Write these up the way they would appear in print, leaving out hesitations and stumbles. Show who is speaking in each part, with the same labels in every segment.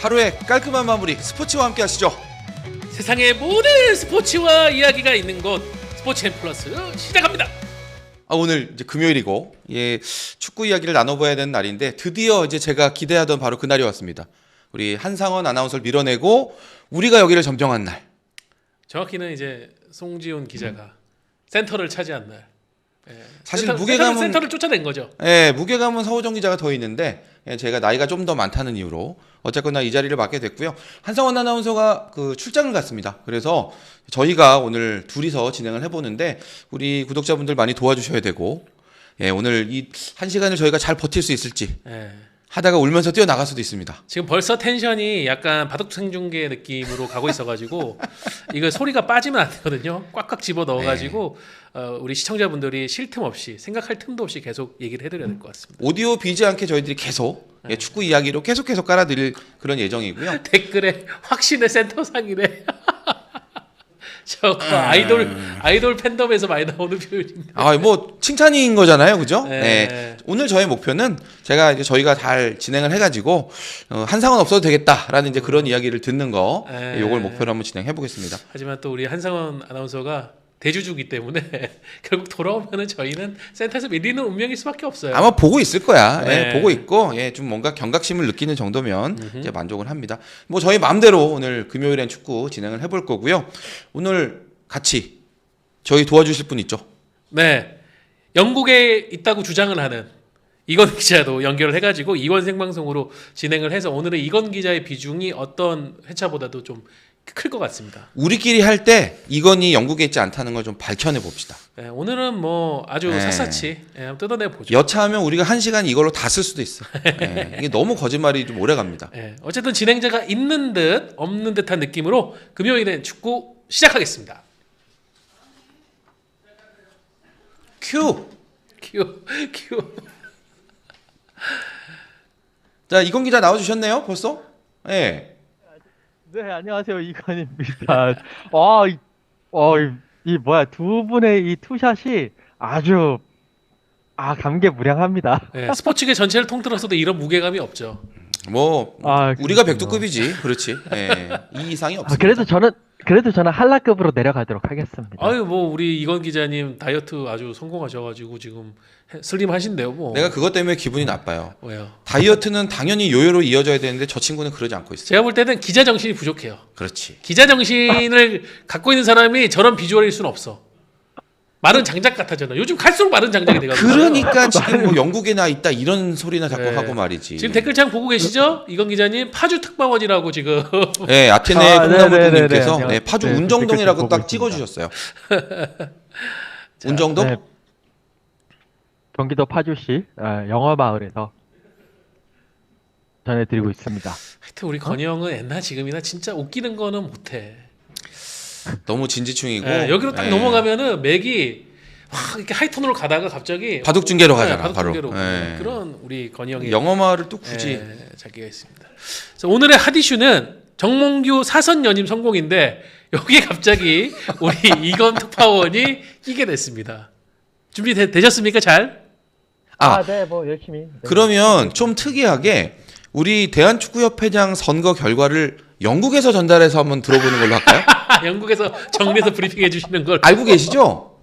Speaker 1: 하루의 깔끔한 마무리 스포츠와 함께 하시죠.
Speaker 2: 세상의 모든 스포츠와 이야기가 있는 곳 스포츠N 플러스 시작합니다.
Speaker 1: 오늘 이제 금요일이고 축구 이야기를 나눠봐야 되는 날인데 드디어 이제 제가 기대하던 바로 그 날이 왔습니다. 우리 한상원 아나운서를 밀어내고 우리가 여기를 점령한 날.
Speaker 2: 정확히는 이제 송지훈 기자가 센터를 차지한 날.
Speaker 1: 사실 무게감은
Speaker 2: 센터를 쫓아낸 거죠.
Speaker 1: 무게감은 서우정 기자가 더 있는데 제가 나이가 좀 더 많다는 이유로 어쨌거나 이 자리를 맡게 됐고요. 한상원 아나운서가 그 출장을 갔습니다. 그래서 저희가 오늘 둘이서 진행을 해보는데 우리 구독자분들 많이 도와주셔야 되고 오늘 이 한 시간을 저희가 잘 버틸 수 있을지 하다가 울면서 뛰어나갈 수도 있습니다.
Speaker 2: 지금 벌써 텐션이 약간 바둑 생중계 느낌으로 가고 있어가지고 이거 소리가 빠지면 안 되거든요. 꽉꽉 집어 넣어가지고 우리 시청자분들이 쉴 틈 없이 생각할 틈도 없이 계속 얘기를 해드려야 될 것 같습니다.
Speaker 1: 오디오 비지 않게 저희들이 계속 축구 이야기로 계속 깔아드릴 그런 예정이고요.
Speaker 2: 댓글에 확신의 센터상이래. 저 아이돌 팬덤에서 많이 나오는 표현입니다.
Speaker 1: 뭐 칭찬인 거잖아요, 그죠?
Speaker 2: 네.
Speaker 1: 오늘 저의 목표는 저희가 잘 진행을 해가지고 한상원 없어도 되겠다라는 이제 그런 이야기를 듣는 거, 요걸 목표로 한번 진행해 보겠습니다.
Speaker 2: 하지만 또 우리 한상원 아나운서가 대주주기 때문에 결국 돌아오면은 저희는 센터에서 밀리는 운명일 수밖에 없어요.
Speaker 1: 아마 보고 있을 거야.
Speaker 2: 네.
Speaker 1: 보고 있고, 좀 뭔가 경각심을 느끼는 정도면 이제 만족을 합니다. 뭐 저희 마음대로 오늘 금요일엔 축구 진행을 해볼 거고요. 오늘 같이 저희 도와주실 분 있죠?
Speaker 2: 네, 영국에 있다고 주장을 하는 이건 기자도 연결을 해가지고 이원 생방송으로 진행을 해서 오늘은 이건 기자의 비중이 어떤 회차보다도 좀 클 것 같습니다.
Speaker 1: 우리끼리 할 때 이건이 영국에 있지 않다는 걸 좀 밝혀내 봅시다.
Speaker 2: 오늘은 뭐 아주 샅샅이 한번 뜯어내 보죠.
Speaker 1: 여차하면 우리가 1시간 이걸로 다 쓸 수도 있어. 이게 너무 거짓말이 좀 오래 갑니다.
Speaker 2: 어쨌든 진행자가 있는 듯 없는 듯한 느낌으로 금요일엔 축구 시작하겠습니다.
Speaker 1: 큐. 자, 이건 기자 나와주셨네요, 벌써?
Speaker 3: 네, 안녕하세요. 이건입니다. 두 분의 이 투샷이 아주 감개무량합니다.
Speaker 2: 스포츠계 전체를 통틀어서도 이런 무게감이 없죠.
Speaker 1: 우리가 백두급이지, 그렇지. 이 이상이 없습니다.
Speaker 3: 그래도 저는 한라급으로 내려가도록 하겠습니다.
Speaker 2: 우리 이건 기자님 다이어트 아주 성공하셔가지고 지금 슬림 하신대요, 뭐.
Speaker 1: 내가 그것 때문에 기분이 나빠요.
Speaker 2: 왜요?
Speaker 1: 다이어트는 당연히 요요로 이어져야 되는데 저 친구는 그러지 않고 있어요.
Speaker 2: 제가 볼 때는 기자 정신이 부족해요.
Speaker 1: 그렇지.
Speaker 2: 기자 정신을 갖고 있는 사람이 저런 비주얼일 수는 없어. 마른 장작 같아잖아. 요즘 갈수록 마른 장작이 돼가지고.
Speaker 1: 그러니까 지금 뭐 영국에나 있다 이런 소리나 자꾸 하고 말이지.
Speaker 2: 지금 댓글창 보고 계시죠? 이건 기자님 파주 특파원이라고 지금.
Speaker 1: 아테네 콩나물님께서 파주
Speaker 3: 네,
Speaker 1: 운정동이라고 딱 찍어주셨어요. 운정동?
Speaker 3: 네. 경기도 파주시 영어마을에서 전해드리고 있습니다.
Speaker 2: 하여튼 우리 건희 형은 옛날 지금이나 진짜 웃기는 거는 못해.
Speaker 1: 너무 진지충이고
Speaker 2: 여기로 딱 넘어가면은 맥이 이렇게 하이톤으로 가다가 갑자기
Speaker 1: 바둑 중계로 가잖아.
Speaker 2: 바둑
Speaker 1: 바로
Speaker 2: 중계로 그런 우리 건희 형이
Speaker 1: 영어마을을 또 굳이
Speaker 2: 자기가 있습니다. 그래서 오늘의 핫 이슈는 정몽규 사선 연임 성공인데 여기에 갑자기 우리 이건 특파원이 끼게 됐습니다. 준비되셨습니까? 잘?
Speaker 3: 네, 열심히. 네.
Speaker 1: 그러면 좀 특이하게 우리 대한축구협회장 선거 결과를 영국에서 전달해서 한번 들어보는 걸로 할까요?
Speaker 2: 영국에서 정리해서 브리핑 해주시는 걸
Speaker 1: 알고 계시죠?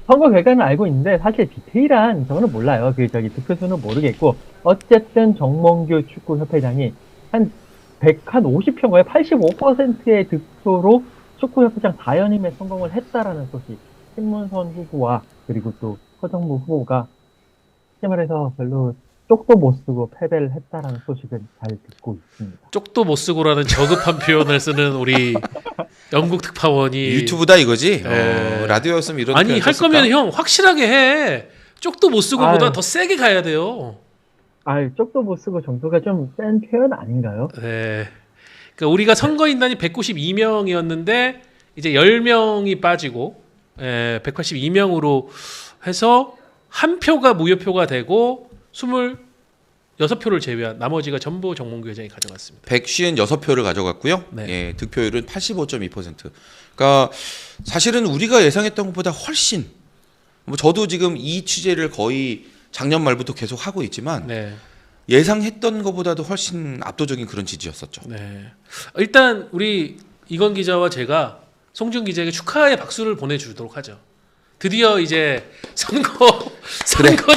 Speaker 3: 선거 결과는 알고 있는데 사실 디테일한 저는 몰라요. 득표수는 모르겠고 어쨌든 정몽규 축구협회장이 한 50표에 85%의 득표로 축구협회장 4연임에 성공을 했다라는 소식. 신문선 후보와 그리고 또 허정무 후보가 쉽게 말해서 별로 쪽도 못 쓰고 패배를 했다라는 소식을 잘 듣고 있습니다.
Speaker 2: 쪽도 못 쓰고라는 저급한 표현을 쓰는 우리 영국 특파원이
Speaker 1: 유튜브다 이거지? 라디오였으면 이런
Speaker 2: 아니 할 거면 형 확실하게 해. 쪽도 못 쓰고보다 더 세게 가야 돼요.
Speaker 3: 쪽도 못 쓰고 정도가 좀 센 표현 아닌가요?
Speaker 2: 네. 그러니까 우리가 선거인단이 192명이었는데 이제 10명이 빠지고 182명으로 해서 한 표가 무효표가 되고 6표를 제외한 나머지가 전부 정몽규 회장이 가져갔습니다.
Speaker 1: 156표를 가져갔고요.
Speaker 2: 네.
Speaker 1: 예, 득표율은 85.2%. 그러니까 사실은 우리가 예상했던 것보다 훨씬 뭐 저도 지금 이 취재를 거의 작년 말부터 계속 하고 있지만
Speaker 2: 네.
Speaker 1: 예상했던 것보다도 훨씬 압도적인 그런 지지였었죠.
Speaker 2: 네. 일단 우리 이건 기자와 제가 송준 기자에게 축하의 박수를 보내주도록 하죠. 드디어 이제 선거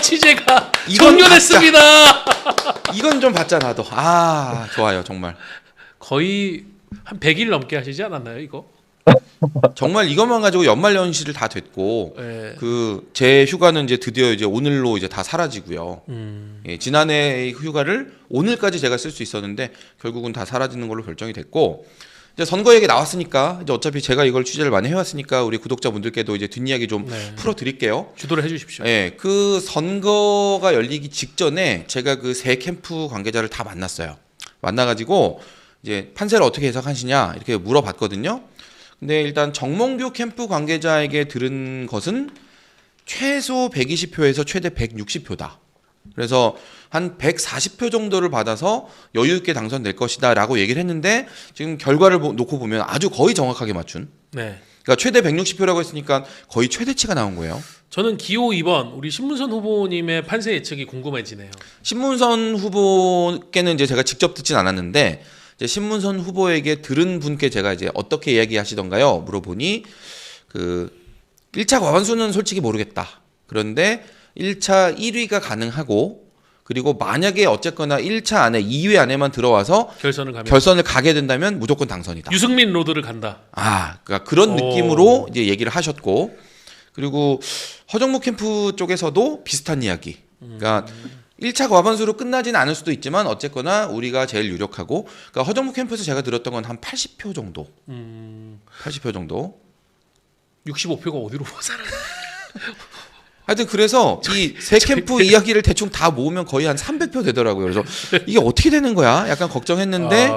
Speaker 2: 취재가
Speaker 1: 이건
Speaker 2: 종료됐습니다.
Speaker 1: 이건 좀 봤자 나도 좋아요 정말.
Speaker 2: 거의 한 100일 넘게 하시지 않았나요 이거?
Speaker 1: 정말 이것만 가지고 연말 연시를 다 됐고
Speaker 2: 네.
Speaker 1: 그 제 휴가는 이제 드디어 이제 오늘로 이제 다 사라지고요. 예, 지난해 휴가를 오늘까지 제가 쓸 수 있었는데 결국은 다 사라지는 걸로 결정이 됐고 이제 선거 얘기 나왔으니까 이제 어차피 제가 이걸 취재를 많이 해왔으니까 우리 구독자분들께도 이제 뒷이야기 좀
Speaker 2: 네.
Speaker 1: 풀어드릴게요.
Speaker 2: 주도를 해주십시오.
Speaker 1: 예, 그 선거가 열리기 직전에 제가 그 세 캠프 관계자를 다 만났어요. 만나가지고 이제 판세를 어떻게 해석하시냐 이렇게 물어봤거든요. 근데 일단 정몽규 캠프 관계자에게 들은 것은 최소 120표에서 최대 160표다. 그래서 한 140표 정도를 받아서 여유 있게 당선될 것이다라고 얘기를 했는데 지금 결과를 놓고 보면 아주 거의 정확하게 맞춘.
Speaker 2: 네.
Speaker 1: 그러니까 최대 160표라고 했으니까 거의 최대치가 나온 거예요.
Speaker 2: 저는 기호 2번 우리 신문선 후보님의 판세 예측이 궁금해지네요.
Speaker 1: 신문선 후보께는 이제 제가 직접 듣진 않았는데 이제 신문선 후보에게 들은 분께 제가 이제 어떻게 이야기하시던가요? 물어보니 그 1차 과반수는 솔직히 모르겠다. 그런데 1차 1위가 가능하고 그리고 만약에 어쨌거나 1차 안에 2위 안에만 들어와서 결선을 가게 된다면 무조건 당선이다.
Speaker 2: 유승민 로드를 간다.
Speaker 1: 그러니까 그런 느낌으로 이제 얘기를 하셨고 그리고 허정무 캠프 쪽에서도 비슷한 이야기. 그러니까 1차 과반수로 끝나지는 않을 수도 있지만 어쨌거나 우리가 제일 유력하고 그러니까 허정무 캠프에서 제가 들었던 건 한 80표 정도. 80표 정도.
Speaker 2: 65표가 어디로 모자라?
Speaker 1: 하여튼 그래서 이 세 캠프 이야기를 대충 다 모으면 거의 한 300표 되더라고요. 그래서 이게 어떻게 되는 거야? 약간 걱정했는데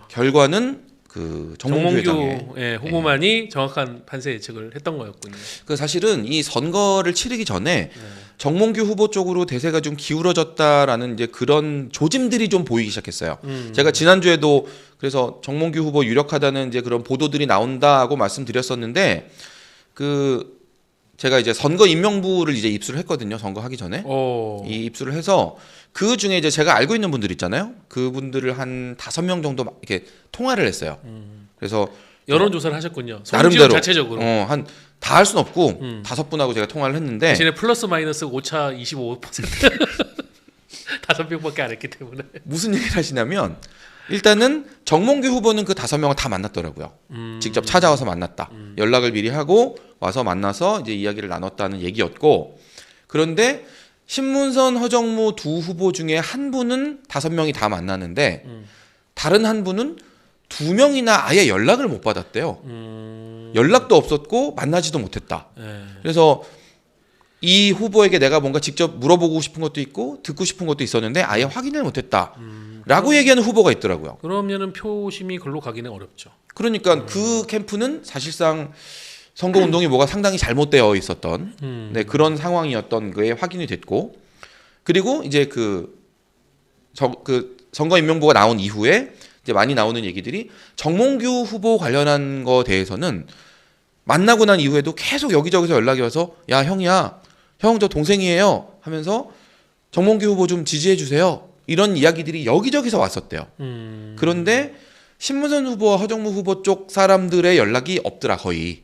Speaker 1: 결과는 그 정몽규 회장의
Speaker 2: 후보만이 정확한 판세 예측을 했던 거였군요.
Speaker 1: 그 사실은 이 선거를 치르기 전에 정몽규 후보 쪽으로 대세가 좀 기울어졌다라는 이제 그런 조짐들이 좀 보이기 시작했어요. 제가 지난주에도 그래서 정몽규 후보 유력하다는 이제 그런 보도들이 나온다고 말씀드렸었는데 그 제가 이제 선거 임명부를 이제 입수를 했거든요. 선거하기 전에. 이 입수를 해서 그 중에 이제 제가 알고 있는 분들 있잖아요. 그분들을 한 5명 정도 이렇게 통화를 했어요. 그래서
Speaker 2: 여론조사를 하셨군요.
Speaker 1: 나름대로
Speaker 2: 자체적으로.
Speaker 1: 한 다 할 순 없고 5분하고 제가 통화를 했는데
Speaker 2: 대신에 플러스 마이너스 오차 25% 5명밖에 안 했기 때문에
Speaker 1: 무슨 얘기를 하시냐면 일단은 정몽규 후보는 그 5명을 다 만났더라고요. 직접 찾아와서 만났다. 연락을 미리 하고 와서 만나서 이제 이야기를 나눴다는 얘기였고 그런데 신문선 허정무 두 후보 중에 한 분은 5명이 다 만나는데 다른 한 분은 2명이나 아예 연락을 못 받았대요. 연락도 없었고 만나지도 못했다. 그래서 이 후보에게 내가 뭔가 직접 물어보고 싶은 것도 있고 듣고 싶은 것도 있었는데 아예 확인을 못했다라고 얘기하는 후보가 있더라고요.
Speaker 2: 그러면은 표심이 글로 가기는 어렵죠.
Speaker 1: 그러니까 그 캠프는 사실상 선거 운동이 뭐가 상당히 잘못되어 있었던 그런 상황이었던 게 확인이 됐고 그리고 이제 그 선거 임명부가 나온 이후에 이제 많이 나오는 얘기들이 정몽규 후보 관련한 거 대해서는 만나고 난 이후에도 계속 여기저기서 연락이 와서 야 형이야 형 저 동생이에요 하면서 정몽규 후보 좀 지지해 주세요 이런 이야기들이 여기저기서 왔었대요. 그런데 신문선 후보와 허정무 후보 쪽 사람들의 연락이 없더라 거의.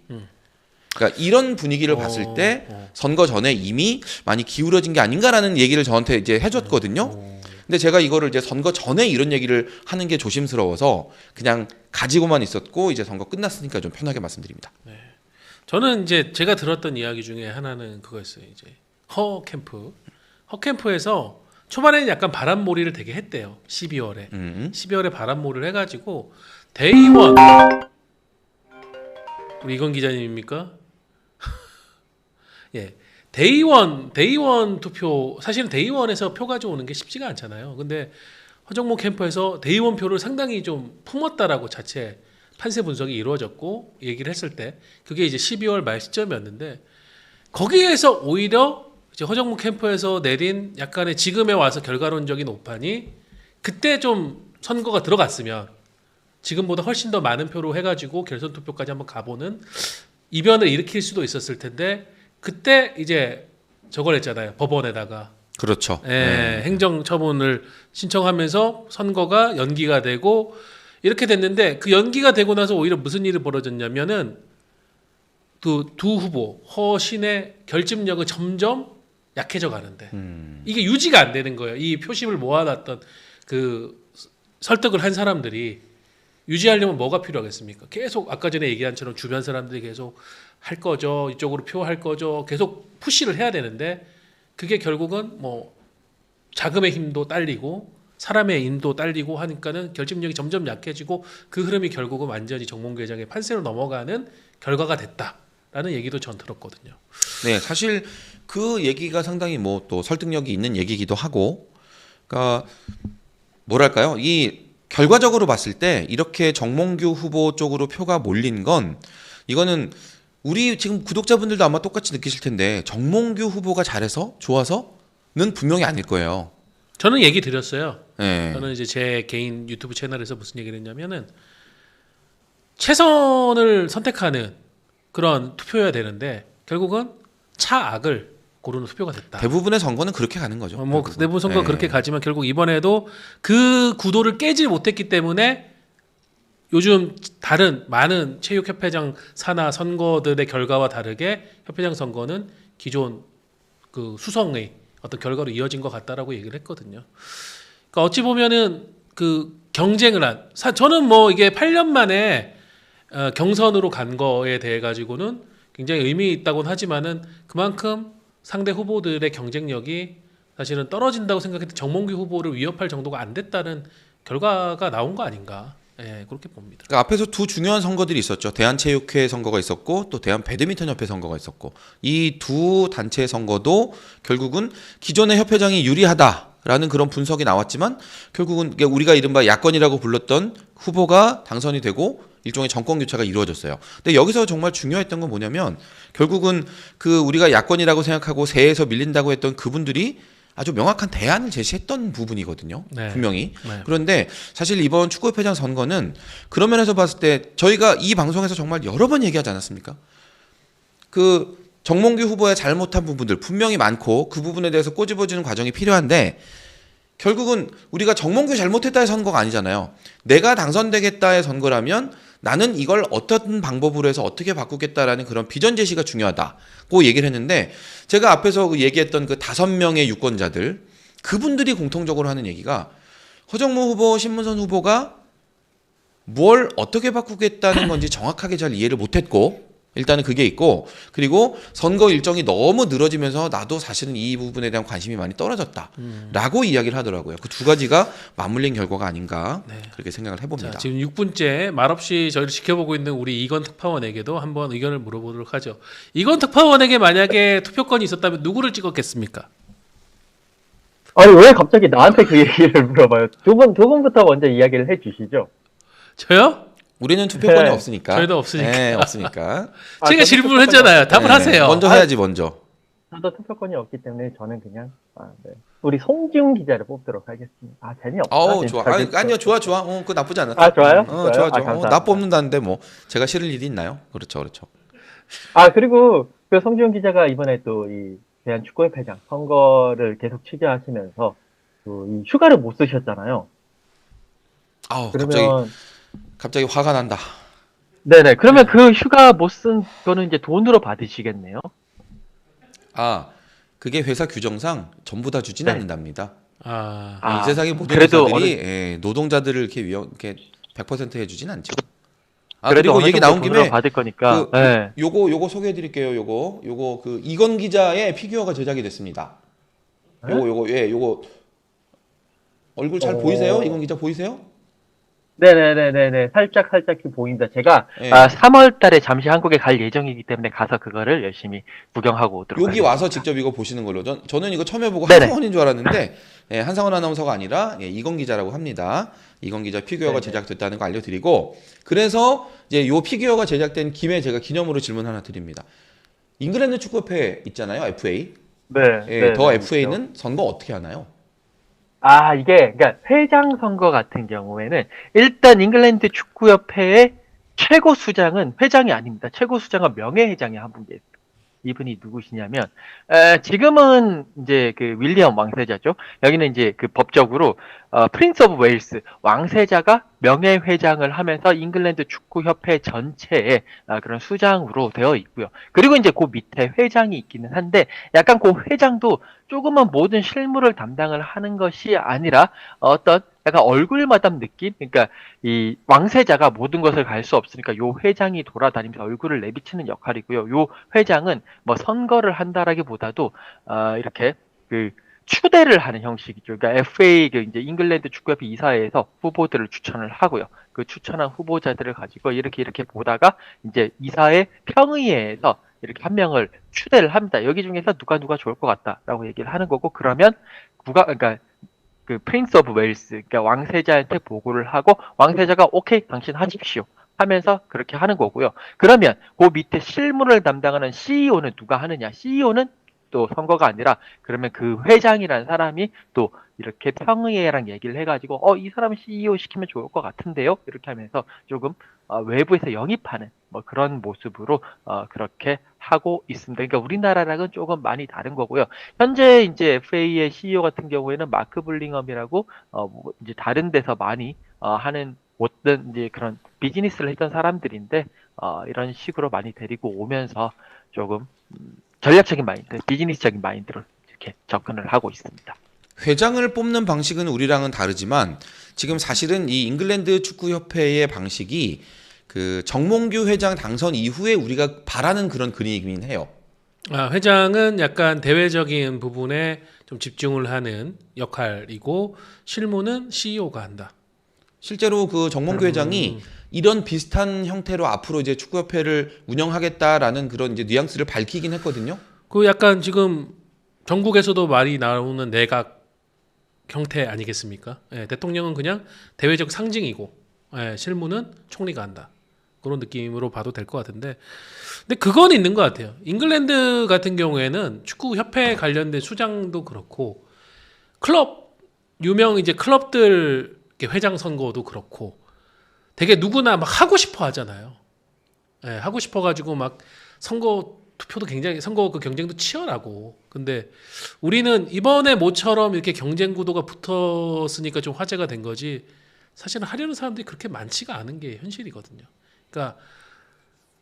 Speaker 1: 그러니까 이런 분위기를 봤을 때 선거 전에 이미 많이 기울어진 게 아닌가라는 얘기를 저한테 이제 해줬거든요. 근데 제가 이거를 이제 선거 전에 이런 얘기를 하는 게 조심스러워서 그냥 가지고만 있었고 이제 선거 끝났으니까 좀 편하게 말씀드립니다.
Speaker 2: 네. 저는 이제 제가 들었던 이야기 중에 하나는 그거였어요. 이제 허 캠프에서 초반에는 약간 바람몰이를 되게 했대요. 12월에 바람몰이를 해가지고 데이원 우리 이건 기자님입니까? 예. 데이원 투표 사실은 데이원에서 표 가져오는 게 쉽지가 않잖아요. 근데 허정무 캠프에서 데이원 표를 상당히 좀 품었다라고 자체 판세 분석이 이루어졌고 얘기를 했을 때 그게 이제 12월 말 시점이었는데 거기에서 오히려 이제 허정무 캠프에서 내린 약간의 지금에 와서 결과론적인 오판이 그때 좀 선거가 들어갔으면 지금보다 훨씬 더 많은 표로 해가지고 결선 투표까지 한번 가보는 이변을 일으킬 수도 있었을 텐데 그때 이제 저걸 했잖아요. 법원에다가
Speaker 1: 그렇죠.
Speaker 2: 행정처분을 신청하면서 선거가 연기가 되고 이렇게 됐는데 그 연기가 되고 나서 오히려 무슨 일이 벌어졌냐면은 두 후보 허신의 결집력은 점점 약해져 가는데 이게 유지가 안 되는 거예요. 이 표심을 모아놨던 그 설득을 한 사람들이 유지하려면 뭐가 필요하겠습니까? 계속 아까 전에 얘기한처럼 주변 사람들이 계속 할 거죠. 이쪽으로 표할 거죠. 계속 푸시를 해야 되는데 그게 결국은 뭐 자금의 힘도 딸리고 사람의 힘도 딸리고 하니까는 결집력이 점점 약해지고 그 흐름이 결국은 완전히 정몽규 회장의 판세로 넘어가는 결과가 됐다라는 얘기도 전 들었거든요.
Speaker 1: 네, 사실 그 얘기가 상당히 뭐 또 설득력이 있는 얘기기도 하고, 그러니까 뭐랄까요? 이 결과적으로 봤을 때 이렇게 정몽규 후보 쪽으로 표가 몰린 건 이거는 우리 지금 구독자분들도 아마 똑같이 느끼실 텐데 정몽규 후보가 잘해서 좋아서는 분명히 아닐 거예요.
Speaker 2: 저는 얘기 드렸어요.
Speaker 1: 네.
Speaker 2: 저는 이제 제 개인 유튜브 채널에서 무슨 얘기를 했냐면은 최선을 선택하는 그런 투표여야 되는데 결국은 차악을 고르는 투표가 됐다.
Speaker 1: 대부분의 선거는 그렇게 가는 거죠.
Speaker 2: 뭐
Speaker 1: 결국은.
Speaker 2: 대부분 선거가 그렇게 가지만 결국 이번에도 그 구도를 깨지 못했기 때문에 요즘 다른 많은 체육협회장 산하 선거들의 결과와 다르게 협회장 선거는 기존 그 수성의 어떤 결과로 이어진 것 같다라고 얘기를 했거든요. 그러니까 어찌 보면은 그 경쟁을 한 저는 뭐 이게 8년 만에 경선으로 간 거에 대해 가지고는 굉장히 의미 있다고는 하지만은 그만큼 상대 후보들의 경쟁력이 사실은 떨어진다고 생각했는데 정몽규 후보를 위협할 정도가 안 됐다는 결과가 나온 거 아닌가. 예, 그렇게 봅니다.
Speaker 1: 그러니까 앞에서 두 중요한 선거들이 있었죠. 대한체육회 선거가 있었고 또 대한배드민턴협회 선거가 있었고 이 두 단체 선거도 결국은 기존의 협회장이 유리하다라는 그런 분석이 나왔지만 결국은 우리가 이른바 야권이라고 불렀던 후보가 당선이 되고 일종의 정권 교체가 이루어졌어요. 근데 여기서 정말 중요했던 건 뭐냐면 결국은 그 우리가 야권이라고 생각하고 세에서 밀린다고 했던 그분들이 아주 명확한 대안을 제시했던 부분이거든요.
Speaker 2: 네.
Speaker 1: 분명히.
Speaker 2: 네.
Speaker 1: 그런데 사실 이번 축구협회장 선거는 그런 면에서 봤을 때 저희가 이 방송에서 정말 여러 번 얘기하지 않았습니까? 그 정몽규 후보의 잘못한 부분들 분명히 많고 그 부분에 대해서 꼬집어주는 과정이 필요한데 결국은 우리가 정몽규 잘못했다의 선거가 아니잖아요. 내가 당선되겠다의 선거라면 나는 이걸 어떤 방법으로 해서 어떻게 바꾸겠다라는 그런 비전 제시가 중요하다고 얘기를 했는데 제가 앞에서 그 얘기했던 그 5명의 유권자들 그분들이 공통적으로 하는 얘기가 허정무 후보, 신문선 후보가 뭘 어떻게 바꾸겠다는 건지 정확하게 잘 이해를 못했고 일단은 그게 있고 그리고 선거 일정이 너무 늘어지면서 나도 사실은 이 부분에 대한 관심이 많이 떨어졌다라고 이야기를 하더라고요. 그 두 가지가 맞물린 결과가 아닌가 그렇게 생각을 해봅니다.
Speaker 2: 자, 지금 6분째 말없이 저희를 지켜보고 있는 우리 이건 특파원에게도 한번 의견을 물어보도록 하죠. 이건 특파원에게 만약에 투표권이 있었다면 누구를 찍었겠습니까?
Speaker 3: 아니 왜 갑자기 나한테 그 얘기를 물어봐요? 두 분부터 먼저 이야기를 해주시죠.
Speaker 2: 저요?
Speaker 1: 우리는 투표권이
Speaker 3: 네.
Speaker 1: 없으니까.
Speaker 2: 저희도 없으니까.
Speaker 1: 네, 없으니까.
Speaker 2: 제가
Speaker 3: 저도
Speaker 2: 질문을
Speaker 3: 투표권이
Speaker 2: 했잖아요. 답을
Speaker 1: 네,
Speaker 2: 하세요.
Speaker 1: 먼저 해야지 먼저.
Speaker 3: 저도 투표권이 없기 때문에 저는 그냥 네. 우리 송지훈 기자를 뽑도록 하겠습니다. 아 재미없다.
Speaker 1: 어우
Speaker 3: 진짜.
Speaker 1: 좋아. 아니요 좋아. 그거 나쁘지 않았다.
Speaker 3: 아 좋아요?
Speaker 1: 좋아.
Speaker 3: 아, 감사합니다.
Speaker 1: 나 뽑는다는데 뭐 제가 싫을 일이 있나요? 그렇죠.
Speaker 3: 아 그리고 그 송지훈 기자가 이번에 또 이 대한축구협회장 선거를 계속 취재하시면서 또 이 휴가를 못 쓰셨잖아요.
Speaker 1: 아우
Speaker 3: 그러면
Speaker 1: 갑자기 화가 난다.
Speaker 3: 네네. 그러면 그 휴가 못 쓴 거는 이제 돈으로 받으시겠네요.
Speaker 1: 아 그게 회사 규정상 전부 다 주진
Speaker 3: 네.
Speaker 1: 않는답니다.
Speaker 2: 아,
Speaker 1: 이 세상의 모든
Speaker 3: 그래도
Speaker 1: 회사들이 노동자들을 이렇게 100% 해주진 않죠. 아
Speaker 3: 그래도
Speaker 1: 그리고
Speaker 3: 어느
Speaker 1: 얘기
Speaker 3: 정도
Speaker 1: 나온
Speaker 3: 돈으로
Speaker 1: 김에
Speaker 3: 받을 거니까.
Speaker 1: 그,
Speaker 3: 네.
Speaker 1: 요거 소개해드릴게요. 요거 그 이건 기자의 피규어가 제작이 됐습니다.
Speaker 3: 네?
Speaker 1: 요거 얼굴 잘
Speaker 3: 오.
Speaker 1: 보이세요? 이건 기자 보이세요?
Speaker 3: 네네네네네. 살짝 보인다. 제가
Speaker 1: 네.
Speaker 3: 3월 달에 잠시 한국에 갈 예정이기 때문에 가서 그거를 열심히 구경하고 오도록
Speaker 1: 여기
Speaker 3: 하겠습니다.
Speaker 1: 와서 직접 이거 보시는 걸로. 저는 이거 처음 해보고
Speaker 3: 네네.
Speaker 1: 한상원인 줄 알았는데 한상원 아나운서가 아니라 이건 기자라고 합니다. 이건 기자 피규어가
Speaker 3: 네네.
Speaker 1: 제작됐다는 거 알려드리고 그래서 이제 요 피규어가 제작된 김에 제가 기념으로 질문 하나 드립니다. 잉글랜드 축구협회 있잖아요, FA.
Speaker 3: 네,
Speaker 1: 예, 더
Speaker 3: 그렇죠.
Speaker 1: FA는 선거 어떻게 하나요?
Speaker 3: 이게, 그러니까 회장 선거 같은 경우에는 일단 잉글랜드 축구협회의 최고 수장은 회장이 아닙니다. 최고 수장은 명예회장이 한 분 계세요. 이분이 누구시냐면, 지금은 이제 그 윌리엄 왕세자죠. 여기는 이제 그 법적으로, 프린스 오브 웨일스, 왕세자가 명예회장을 하면서 잉글랜드 축구협회 전체의 그런 수장으로 되어 있고요. 그리고 이제 그 밑에 회장이 있기는 한데, 약간 그 회장도 조금은 모든 실무를 담당을 하는 것이 아니라, 어떤 약간 얼굴 마담 느낌? 그러니까 이 왕세자가 모든 것을 갈 수 없으니까 요 회장이 돌아다니면서 얼굴을 내비치는 역할이고요. 요 회장은 뭐 선거를 한다라기보다도 이렇게 그 추대를 하는 형식이죠. 그러니까 FA 그 이제 잉글랜드 축구협회 이사회에서 후보들을 추천을 하고요. 그 추천한 후보자들을 가지고 이렇게 보다가 이제 이사회 평의회에서 이렇게 한 명을 추대를 합니다. 여기 중에서 누가 좋을 것 같다라고 얘기를 하는 거고 그러면 그러니까 그 프린스 오브 웨일스, 그러니까 왕세자한테 보고를 하고 왕세자가 오케이, 당신 하십시오 하면서 그렇게 하는 거고요. 그러면 그 밑에 실무를 담당하는 CEO는 누가 하느냐? CEO는 또 선거가 아니라 그러면 그 회장이라는 사람이 또 이렇게 평의회랑 얘기를 해가지고 이 사람 CEO 시키면 좋을 것 같은데요. 이렇게 하면서 조금 외부에서 영입하는 뭐 그런 모습으로 그렇게 하고 있습니다. 그러니까 우리나라랑은 조금 많이 다른 거고요. 현재 이제 FA의 CEO 같은 경우에는 마크 블링엄이라고 뭐 이제 다른 데서 많이 하는 어떤 이제 그런 비즈니스를 했던 사람들인데 이런 식으로 많이 데리고 오면서 조금 전략적인 마인드, 비즈니스적인 마인드로 이렇게 접근을 하고 있습니다.
Speaker 1: 회장을 뽑는 방식은 우리랑은 다르지만 지금 사실은 이 잉글랜드 축구협회의 방식이 그 정몽규 회장 당선 이후에 우리가 바라는 그런 그림이긴 해요.
Speaker 2: 회장은 약간 대외적인 부분에 좀 집중을 하는 역할이고 실무는 CEO가 한다.
Speaker 1: 실제로 그 정몽규 회장이 이런 비슷한 형태로 앞으로 이제 축구협회를 운영하겠다라는 그런 이제 뉘앙스를 밝히긴 했거든요.
Speaker 2: 그 약간 지금 전국에서도 말이 나오는 내각 형태 아니겠습니까? 예, 대통령은 그냥 대외적 상징이고 실무는 총리가 한다. 그런 느낌으로 봐도 될 것 같은데 근데 그건 있는 것 같아요. 잉글랜드 같은 경우에는 축구 협회 관련된 수장도 그렇고 클럽 유명 이제 클럽들 이렇게 회장 선거도 그렇고 되게 누구나 막 하고 싶어 하잖아요. 예, 하고 싶어 가지고 막 선거 투표도 굉장히 선거 그 경쟁도 치열하고 근데 우리는 이번에 모처럼 이렇게 경쟁 구도가 붙었으니까 좀 화제가 된 거지 사실은 하려는 사람들이 그렇게 많지가 않은 게 현실이거든요. 그러니까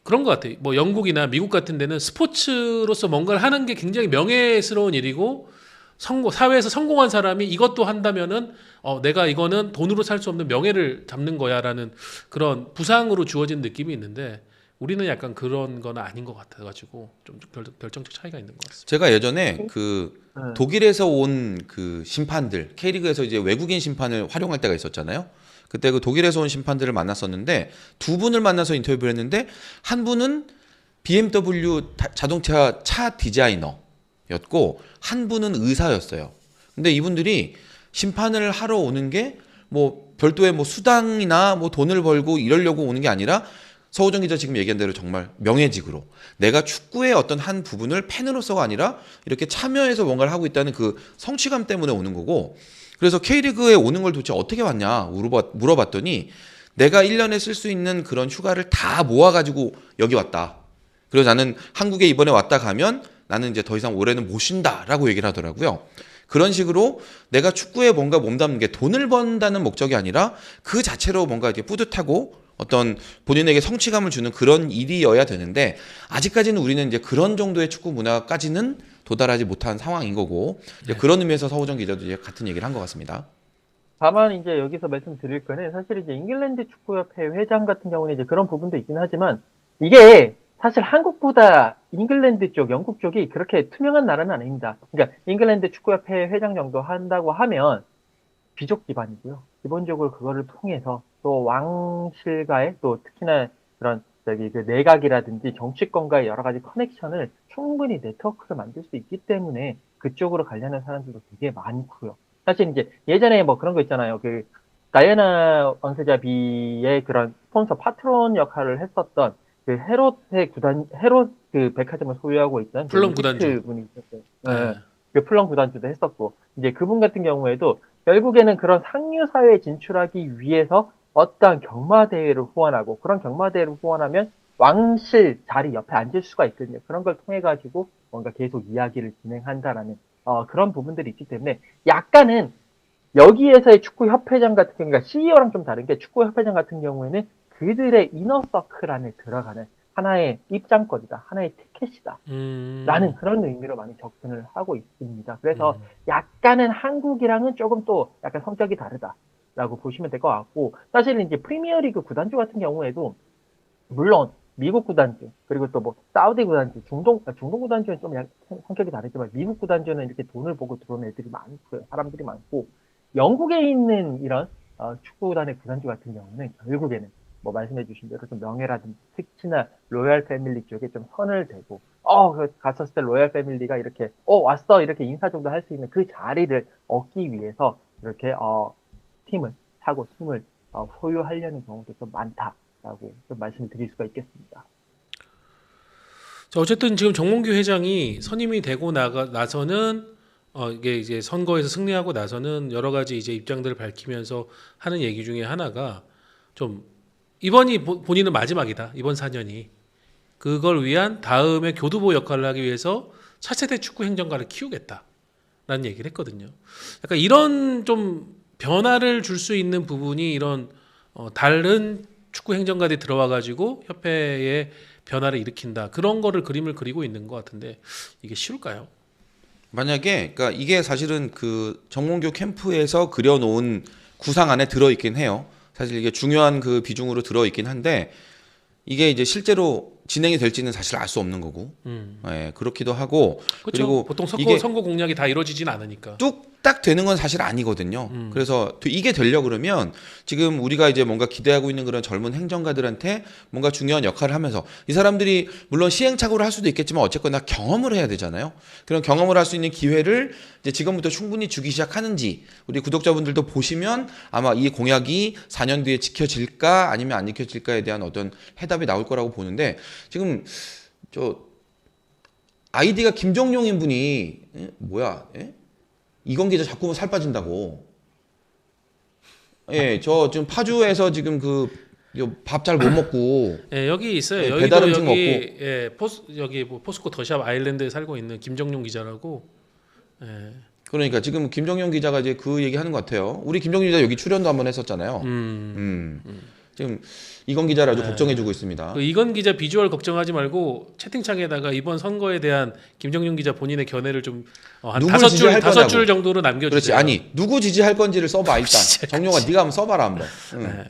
Speaker 2: 그런 것 같아요. 뭐 영국이나 미국 같은 데는 스포츠로서 뭔가를 하는 게 굉장히 명예스러운 일이고 사회에서 성공한 사람이 이것도 한다면은 내가 이거는 돈으로 살 수 없는 명예를 잡는 거야라는 그런 부상으로 주어진 느낌이 있는데 우리는 약간 그런 건 아닌 것 같아가지고 좀 결정적 차이가 있는 것 같습니다.
Speaker 1: 제가 예전에 그
Speaker 3: 네.
Speaker 1: 독일에서 온 그 심판들 K리그에서 이제 외국인 심판을 활용할 때가 있었잖아요. 그때 그 독일에서 온 심판들을 만났었는데 두 분을 만나서 인터뷰를 했는데 한 분은 BMW 자동차 차 디자이너였고 한 분은 의사였어요. 근데 이분들이 심판을 하러 오는 게 뭐 별도의 뭐 수당이나 뭐 돈을 벌고 이러려고 오는 게 아니라 서호정 기자 지금 얘기한 대로 정말 명예직으로 내가 축구의 어떤 한 부분을 팬으로서가 아니라 이렇게 참여해서 뭔가를 하고 있다는 그 성취감 때문에 오는 거고 그래서 K리그에 오는 걸 도대체 어떻게 왔냐 물어봤더니 내가 1년에 쓸 수 있는 그런 휴가를 다 모아가지고 여기 왔다. 그래서 나는 한국에 이번에 왔다 가면 나는 이제 더 이상 올해는 못 쉰다라고 얘기를 하더라고요. 그런 식으로 내가 축구에 뭔가 몸담는 게 돈을 번다는 목적이 아니라 그 자체로 뭔가 이렇게 뿌듯하고 어떤 본인에게 성취감을 주는 그런 일이어야 되는데 아직까지는 우리는 이제 그런 정도의 축구 문화까지는 도달하지 못한 상황인 거고 이제 그런 의미에서 서호정 기자도 이제 같은 얘기를 한 것 같습니다.
Speaker 3: 다만 이제 여기서 말씀드릴 거는 사실 이제 잉글랜드 축구협회 회장 같은 경우는 이제 그런 부분도 있긴 하지만 이게 사실 한국보다 잉글랜드 쪽, 영국 쪽이 그렇게 투명한 나라는 아닙니다. 그러니까 잉글랜드 축구협회 회장 정도 한다고 하면 귀족 기반이고요. 기본적으로 그거를 통해서 또 왕실과의 또 특히나 그런 저기 그 내각이라든지 정치권과의 여러 가지 커넥션을 충분히 네트워크를 만들 수 있기 때문에 그쪽으로 가려는 사람들도 되게 많고요. 사실 이제 예전에 뭐 그런 거 있잖아요. 다이애나 왕세자 비의 그런 스폰서 파트론 역할을 했었던 그 헤롯 그 백화점을 소유하고 있던
Speaker 2: 플럼
Speaker 3: 그
Speaker 2: 구단주.
Speaker 3: 분이 있었어요.
Speaker 2: 네.
Speaker 3: 그 플럼 구단주도 했었고, 이제 그분 같은 경우에도 결국에는 그런 상류 사회에 진출하기 위해서 어떠한 경마대회를 후원하고, 그런 경마대회를 후원하면 왕실 자리 옆에 앉을 수가 있거든요. 그런 걸 통해 가지고 뭔가 계속 이야기를 진행한다라는 그런 부분들이 있기 때문에 약간은 여기에서의 축구협회장 같은 경우, 그러니까 CEO랑 좀 다른 게 축구협회장 같은 경우에는 그들의 이너서클 안에 들어가는 하나의 입장권이다, 하나의 티켓이다. 라는 그런 의미로 많이 접근을 하고 있습니다. 그래서 약간은 한국이랑은 조금 또 약간 성격이 다르다라고 보시면 될 것 같고, 사실은 이제 프리미어리그 구단주 같은 경우에도 물론 미국 구단주 그리고 또 뭐 사우디 구단주, 중동 구단주는 좀 성격이 다르지만 미국 구단주는 이렇게 돈을 보고 들어오는 애들이 많고 사람들이 많고, 영국에 있는 이런 축구구단의 구단주 같은 경우는 결국에는 뭐 말씀해주신 대로 좀 명예라든지 특히나 로얄 패밀리 쪽에 좀 선을 대고 갔었을 때 로얄 패밀리가 이렇게 왔어 이렇게 인사 정도 할 수 있는 그 자리를 얻기 위해서 이렇게 팀을 사고 팀을 소유하려는 경우도 좀 많다라고 좀 말씀을 드릴 수가 있겠습니다.
Speaker 2: 자, 어쨌든 지금 정몽규 회장이 선임이 되고 나서는 이게 이제 선거에서 승리하고 나서는 여러 가지 이제 입장들을 밝히면서 하는 얘기 중에 하나가 좀 이번이 본인은 마지막이다. 이번 4년이. 그걸 위한 다음에 교두보 역할을 하기 위해서 차세대 축구 행정가를 키우겠다라는 얘기를 했거든요. 약간 이런 좀 변화를 줄 수 있는 부분이 이런 다른 축구 행정가들이 들어와 가지고 협회에 변화를 일으킨다. 그런 거를 그림을 그리고 있는 것 같은데 이게 쉬울까요?
Speaker 1: 만약에 그러니까 이게 사실은 그 정몽규 캠프에서 그려놓은 구상 안에 들어있긴 해요. 사실 이게 중요한 그 비중으로 들어있긴 한데 이게 이제 실제로 진행이 될지는 사실 알 수 없는 거고, 예, 그렇기도 하고
Speaker 2: 그렇죠.
Speaker 1: 그리고
Speaker 2: 보통
Speaker 1: 이게
Speaker 2: 선거 공약이 다 이루어지진 않으니까.
Speaker 1: 뚝딱 되는 건 사실 아니거든요. 그래서 이게 되려고 그러면 지금 우리가 이제 뭔가 기대하고 있는 그런 젊은 행정가들한테 뭔가 중요한 역할을 하면서 이 사람들이 물론 시행착오를 할 수도 있겠지만 어쨌거나 경험을 해야 되잖아요. 그런 경험을 할 수 있는 기회를 이제 지금부터 충분히 주기 시작하는지 우리 구독자분들도 보시면 아마 이 공약이 4년 뒤에 지켜질까 아니면 안 지켜질까에 대한 어떤 해답이 나올 거라고 보는데 지금 저 아이디가 김정용인 분이 뭐야? 이건 기자 자꾸 살 빠진다고. 예, 저 지금 파주에서 지금 그 밥 잘 못 먹고
Speaker 2: 예, 여기 있어요.
Speaker 1: 예,
Speaker 2: 여기도
Speaker 1: 배달 음식
Speaker 2: 여기
Speaker 1: 먹고.
Speaker 2: 예, 여기 뭐 포스코 더샵 아일랜드에 살고 있는 김정용 기자라고. 예.
Speaker 1: 그러니까 지금 김정용 기자가 이제 그 얘기 하는 것 같아요. 우리 김정용 기자 여기 출연도 한번 했었잖아요. 지금 이건 기자를 아주 걱정해주고 있습니다.
Speaker 2: 그 이건 기자 비주얼 걱정하지 말고 채팅창에다가 이번 선거에 대한 김정용 기자 본인의 견해를 좀 한
Speaker 1: 누굴
Speaker 2: 다섯
Speaker 1: 지지할
Speaker 2: 다섯 줄
Speaker 1: 거냐고.
Speaker 2: 정도로 남겨주세요.
Speaker 1: 그렇지. 아니 누구 지지할 건지를 써봐 일단. 정용아 네가 한번 써봐라 한번.
Speaker 2: 네.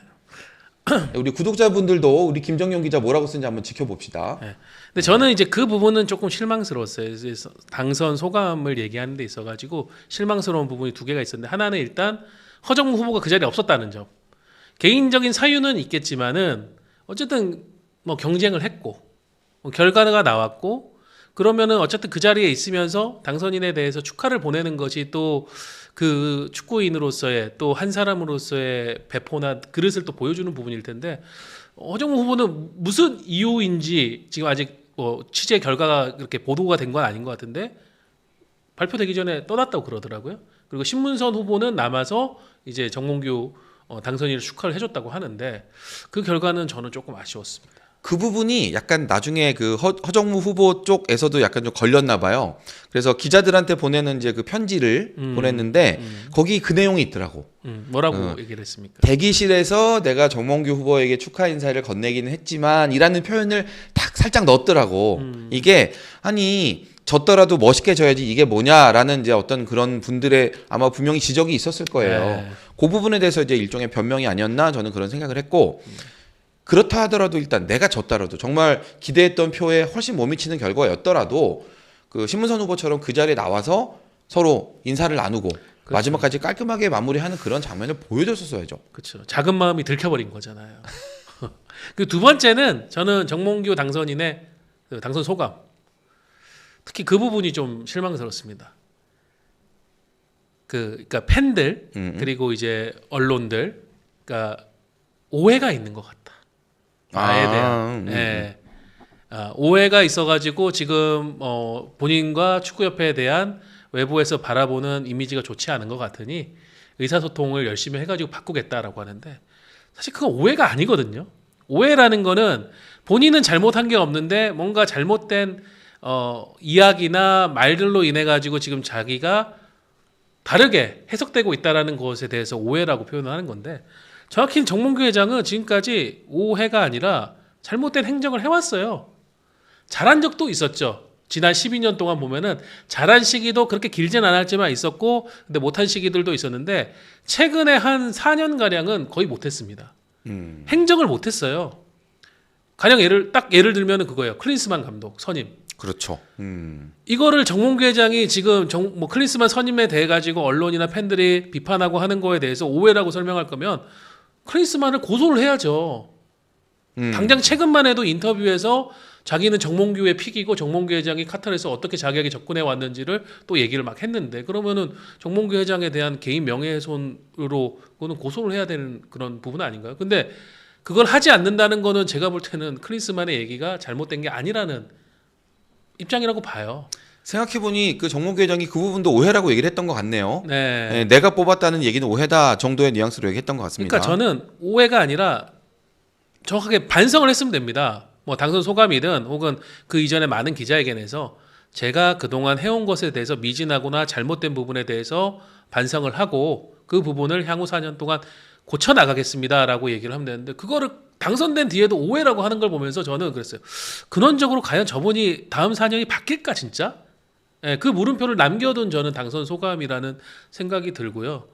Speaker 1: 우리 구독자분들도 우리 김정용 기자 뭐라고 쓰는지 한번 지켜봅시다.
Speaker 2: 네. 근데 저는 이제 그 부분은 조금 실망스러웠어요. 그래서 당선 소감을 얘기하는 데 있어가지고 실망스러운 부분이 두 개가 있었는데 하나는 일단 허정무 후보가 그 자리에 없었다는 점. 개인적인 사유는 있겠지만은 어쨌든 뭐 경쟁을 했고 뭐 결과가 나왔고 그러면은 어쨌든 그 자리에 있으면서 당선인에 대해서 축하를 보내는 것이 또 그 축구인으로서의 또 한 사람으로서의 배포나 그릇을 또 보여주는 부분일 텐데 허정무 후보는 무슨 이유인지 지금 아직 뭐 취재 결과가 그렇게 보도가 된 건 아닌 것 같은데 발표되기 전에 떠났다고 그러더라고요. 그리고 신문선 후보는 남아서 이제 정몽규 당선인을 축하를 해줬다고 하는데 그 결과는 저는 조금 아쉬웠습니다.
Speaker 1: 그 부분이 약간 나중에 그 허정무 후보 쪽에서도 약간 좀 걸렸나 봐요. 그래서 기자들한테 보내는 이제 그 편지를 보냈는데 거기 그 내용이 있더라고.
Speaker 2: 뭐라고 얘기를 했습니까?
Speaker 1: 대기실에서 내가 정몽규 후보에게 축하 인사를 건네기는 했지만 이라는 표현을 딱 살짝 넣었더라고. 이게 아니 졌더라도 멋있게 져야지 이게 뭐냐라는 이제 어떤 그런 분들의 아마 분명히 지적이 있었을 거예요.
Speaker 2: 네.
Speaker 1: 그 부분에 대해서 이제 일종의 변명이 아니었나 저는 그런 생각을 했고 그렇다 하더라도 일단 내가 졌더라도 정말 기대했던 표에 훨씬 못 미치는 결과였더라도 그 신문선 후보처럼 그 자리에 나와서 서로 인사를 나누고
Speaker 2: 그렇죠.
Speaker 1: 마지막까지 깔끔하게 마무리하는 그런 장면을 보여줬었어야죠.
Speaker 2: 그렇죠. 작은 마음이 들켜버린 거잖아요. 그 두 번째는 저는 정몽규 당선인의 그 당선 소감. 특히 그 부분이 좀 실망스럽습니다. 그러니까 팬들 그리고 이제 언론들, 그러니까 오해가 있는 것 같다. 나에 대한. 예. 오해가 있어가지고 지금 본인과 축구협회에 대한 외부에서 바라보는 이미지가 좋지 않은 것 같으니 의사소통을 열심히 해가지고 바꾸겠다라고 하는데 사실 그건 오해가 아니거든요. 오해라는 거는 본인은 잘못한 게 없는데 뭔가 잘못된 이야기나 말들로 인해 가지고 지금 자기가 다르게 해석되고 있다라는 것에 대해서 오해라고 표현을 하는 건데 정확히는 정몽규 회장은 지금까지 오해가 아니라 잘못된 행정을 해왔어요. 잘한 적도 있었죠. 지난 12년 동안 보면은 잘한 시기도 그렇게 길진 않았지만 있었고 근데 못한 시기들도 있었는데 최근에 한 4년가량은 거의 못했습니다. 행정을 못했어요. 가령 예를 들면 그거예요. 클린스만 감독 선임.
Speaker 1: 그렇죠.
Speaker 2: 이거를 정몽규 회장이 지금 클린스만 선임에 대해 가지고 언론이나 팬들이 비판하고 하는 거에 대해서 오해라고 설명할 거면 클린스만을 고소를 해야죠. 당장 최근만 해도 인터뷰에서 자기는 정몽규의 픽이고 정몽규 회장이 카타르에서 어떻게 자기에게 접근해 왔는지를 또 얘기를 막 했는데 그러면은 정몽규 회장에 대한 개인 명예훼손으로 그거는 고소를 해야 되는 그런 부분 아닌가요? 근데 그걸 하지 않는다는 거는 제가 볼 때는 클린스만의 얘기가 잘못된 게 아니라는 입장이라고 봐요.
Speaker 1: 생각해보니 그 정몽규 회장이 그 부분도 오해라고 얘기를 했던 것 같네요.
Speaker 2: 네.
Speaker 1: 네, 내가 뽑았다는 얘기는 오해다 정도의 뉘앙스로 얘기했던 것 같습니다.
Speaker 2: 그러니까 저는 오해가 아니라 정확하게 반성을 했으면 됩니다. 뭐 당선 소감이든 혹은 그 이전에 많은 기자회견에서 제가 그동안 해온 것에 대해서 미진하거나 잘못된 부분에 대해서 반성을 하고 그 부분을 향후 4년 동안 고쳐나가겠습니다라고 얘기를 하면 되는데 그거를 당선된 뒤에도 오해라고 하는 걸 보면서 저는 그랬어요. 근원적으로 과연 저분이 다음 4년이 바뀔까 진짜? 예, 그 물음표를 남겨둔 저는 당선 소감이라는 생각이 들고요.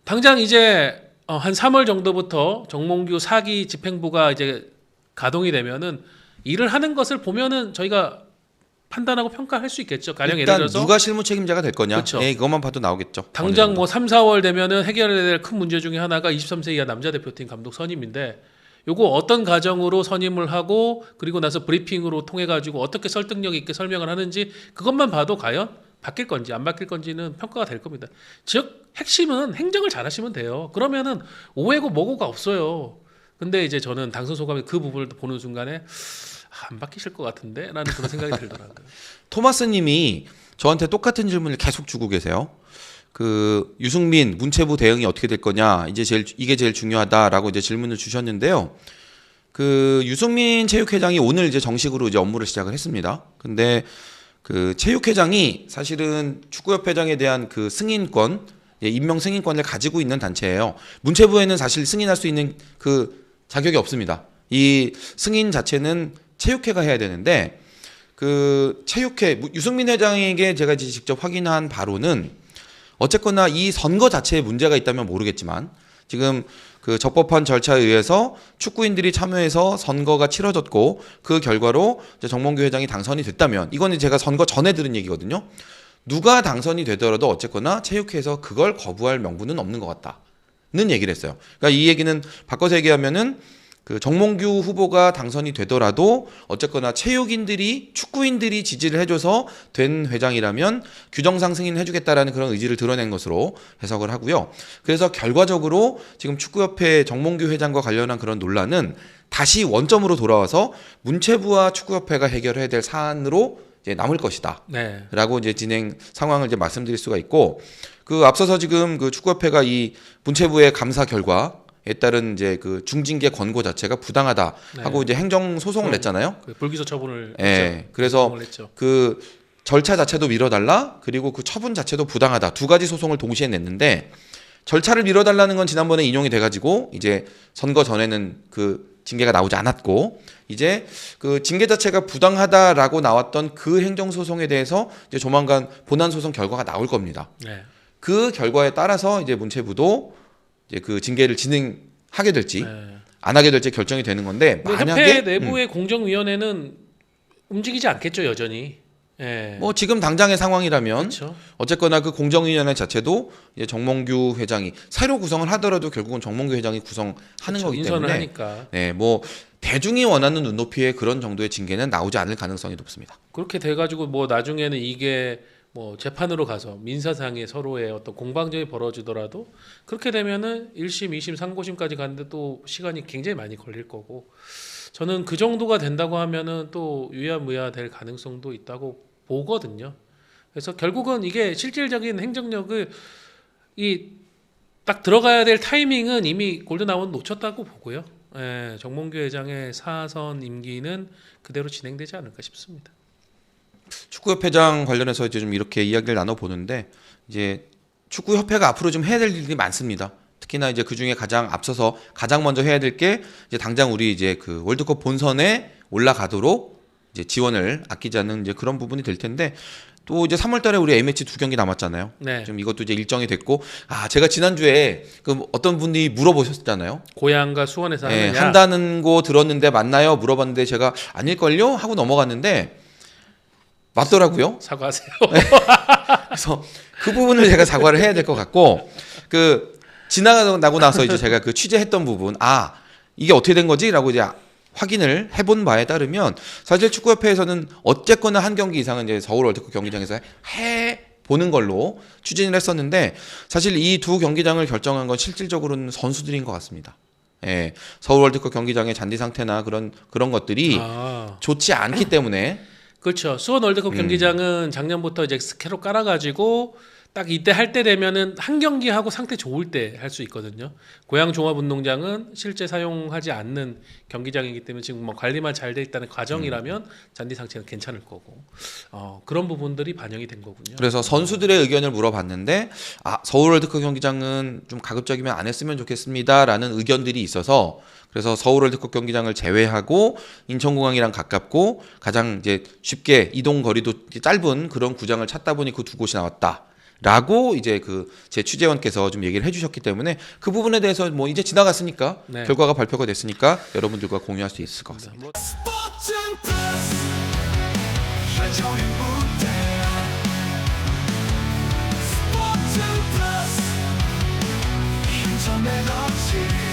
Speaker 2: 당장 이제 한 3월 정도부터 정몽규 4기 집행부가 이제 가동이 되면은 일을 하는 것을 보면은 저희가 판단하고 평가할 수 있겠죠. 가령 예를
Speaker 1: 일단
Speaker 2: 들어서
Speaker 1: 누가 실무 책임자가 될 거냐.
Speaker 2: 그렇죠.
Speaker 1: 네, 그것만 봐도 나오겠죠.
Speaker 2: 당장 뭐 3, 4월 되면은 해결해야 될 큰 문제 중에 하나가 23세 이하 남자 대표팀 감독 선임인데 요거 어떤 과정으로 선임을 하고 그리고 나서 브리핑으로 통해 가지고 어떻게 설득력 있게 설명을 하는지 그것만 봐도 과연 바뀔 건지 안 바뀔 건지는 평가가 될 겁니다. 즉 핵심은 행정을 잘하시면 돼요. 그러면은 오해고 뭐고가 없어요. 근데 이제 저는 당선 소감의 그 부분을 보는 순간에 안 바뀌실 것 같은데 라는 그런 생각이 들더라고요.
Speaker 1: 토마스 님이 저한테 똑같은 질문을 계속 주고 계세요. 그 유승민 문체부 대응이 어떻게 될 거냐 이게 제일 중요하다라고 이제 질문을 주셨는데요. 그 유승민 체육회장이 오늘 이제 정식으로 이제 업무를 시작을 했습니다. 근데 그 체육회장이 사실은 축구협회장에 대한 그 승인권, 임명 승인권을 가지고 있는 단체예요. 문체부에는 사실 승인할 수 있는 그 자격이 없습니다. 이 승인 자체는 체육회가 해야 되는데 그 체육회 유승민 회장에게 제가 이제 직접 확인한 바로는 어쨌거나 이 선거 자체에 문제가 있다면 모르겠지만 지금 그 적법한 절차에 의해서 축구인들이 참여해서 선거가 치러졌고 그 결과로 이제 정몽규 회장이 당선이 됐다면 이거는 제가 선거 전에 들은 얘기거든요. 누가 당선이 되더라도 어쨌거나 체육회에서 그걸 거부할 명분은 없는 것 같다는 얘기를 했어요. 그러니까 이 얘기는 바꿔서 얘기하면은 그 정몽규 후보가 당선이 되더라도 어쨌거나 체육인들이 축구인들이 지지를 해줘서 된 회장이라면 규정상 승인해주겠다라는 그런 의지를 드러낸 것으로 해석을 하고요. 그래서 결과적으로 지금 축구협회 정몽규 회장과 관련한 그런 논란은 다시 원점으로 돌아와서 문체부와 축구협회가 해결해야 될 사안으로 이제 남을 것이다.
Speaker 2: 네.
Speaker 1: 라고 이제 진행 상황을 이제 말씀드릴 수가 있고 그 앞서서 지금 그 축구협회가 이 문체부의 감사 결과 에 따른 이제 그 중징계 권고 자체가 부당하다 하고
Speaker 2: 네.
Speaker 1: 이제 행정 소송을 냈잖아요.
Speaker 2: 그 불기소 처분을
Speaker 1: 예. 그래서 그 절차 자체도 미뤄달라 그리고 그 처분 자체도 부당하다 두 가지 소송을 동시에 냈는데 절차를 미뤄달라는 건 지난번에 인용이 돼가지고 이제 선거 전에는 그 징계가 나오지 않았고 이제 그 징계 자체가 부당하다라고 나왔던 그 행정 소송에 대해서 이제 조만간 본안 소송 결과가 나올 겁니다.
Speaker 2: 네.
Speaker 1: 그 결과에 따라서 이제 문체부도 이제 그 징계를 진행하게 될지
Speaker 2: 네.
Speaker 1: 안 하게 될지 결정이 되는 건데 만약에
Speaker 2: 협회 내부의 공정위원회는 움직이지 않겠죠 여전히. 예.
Speaker 1: 뭐 지금 당장의 상황이라면
Speaker 2: 그렇죠.
Speaker 1: 어쨌거나 그 공정위원회 자체도 이제 정몽규 회장이 새로 구성을 하더라도 결국은 정몽규 회장이 구성하는
Speaker 2: 그렇죠.
Speaker 1: 거기
Speaker 2: 인선을
Speaker 1: 때문에
Speaker 2: 하니까.
Speaker 1: 네, 뭐 대중이 원하는 눈높이의 그런 정도의 징계는 나오지 않을 가능성이 높습니다.
Speaker 2: 그렇게 돼가지고 뭐 나중에는 이게 뭐 재판으로 가서 민사상의 서로의 어떤 공방전이 벌어지더라도 그렇게 되면은 1심, 2심, 상고심까지 가는데 또 시간이 굉장히 많이 걸릴 거고 저는 그 정도가 된다고 하면은 또 유야무야 될 가능성도 있다고 보거든요. 그래서 결국은 이게 실질적인 행정력을 이 딱 들어가야 될 타이밍은 이미 골든아워는 놓쳤다고 보고요. 예, 정몽규 회장의 사선 임기는 그대로 진행되지 않을까 싶습니다.
Speaker 1: 축구협회장 관련해서 이제 좀 이렇게 이야기를 나눠 보는데 이제 축구협회가 앞으로 좀 해야 될 일이 많습니다. 특히나 이제 그 중에 가장 앞서서 가장 먼저 해야 될 게 이제 당장 우리 이제 그 월드컵 본선에 올라가도록 이제 지원을 아끼지 않는 이제 그런 부분이 될 텐데 또 이제 3월달에 우리 A매치 2경기 남았잖아요.
Speaker 2: 네.
Speaker 1: 좀 이것도 이제 일정이 됐고 제가 지난주에 그 어떤 분이 물어보셨잖아요.
Speaker 2: 고향과 수원에서
Speaker 1: 네,
Speaker 2: 하느냐.
Speaker 1: 한다는 거 들었는데 맞나요? 물어봤는데 제가 아닐걸요? 하고 넘어갔는데 맞더라고요.
Speaker 2: 사과하세요.
Speaker 1: 그래서 그 부분을 제가 사과를 해야 될 것 같고 그 지나가고 나서 이제 제가 그 취재했던 부분 이게 어떻게 된 거지라고 이제 확인을 해본 바에 따르면 사실 축구협회에서는 어쨌거나 한 경기 이상은 이제 서울 월드컵 경기장에서 해 보는 걸로 추진을 했었는데 사실 이 두 경기장을 결정한 건 실질적으로는 선수들인 것 같습니다. 예, 서울 월드컵 경기장의 잔디 상태나 그런 것들이 좋지 않기 때문에
Speaker 2: 그렇죠. 수원 월드컵 경기장은 작년부터 이제 스케로 깔아가지고 딱 이때 할 때 되면은 한 경기 하고 상태 좋을 때 할 수 있거든요. 고양 종합운동장은 실제 사용하지 않는 경기장이기 때문에 지금 뭐 관리만 잘 돼 있다는 과정이라면 잔디 상태는 괜찮을 거고 그런 부분들이 반영이 된 거군요.
Speaker 1: 그래서 선수들의 의견을 물어봤는데 서울 월드컵 경기장은 좀 가급적이면 안 했으면 좋겠습니다라는 의견들이 있어서 그래서 서울 월드컵 경기장을 제외하고 인천공항이랑 가깝고 가장 이제 쉽게 이동 거리도 짧은 그런 구장을 찾다 보니 그 두 곳이 나왔다. 라고 이제 그 제 취재원께서 좀 얘기를 해주셨기 때문에 그 부분에 대해서 뭐 이제 지나갔으니까
Speaker 2: 네.
Speaker 1: 결과가 발표가 됐으니까 여러분들과 공유할 수 있을 것 같습니다.
Speaker 4: 스포츠 플러스 최종의 무대 스포츠 플러스 인터넷 없이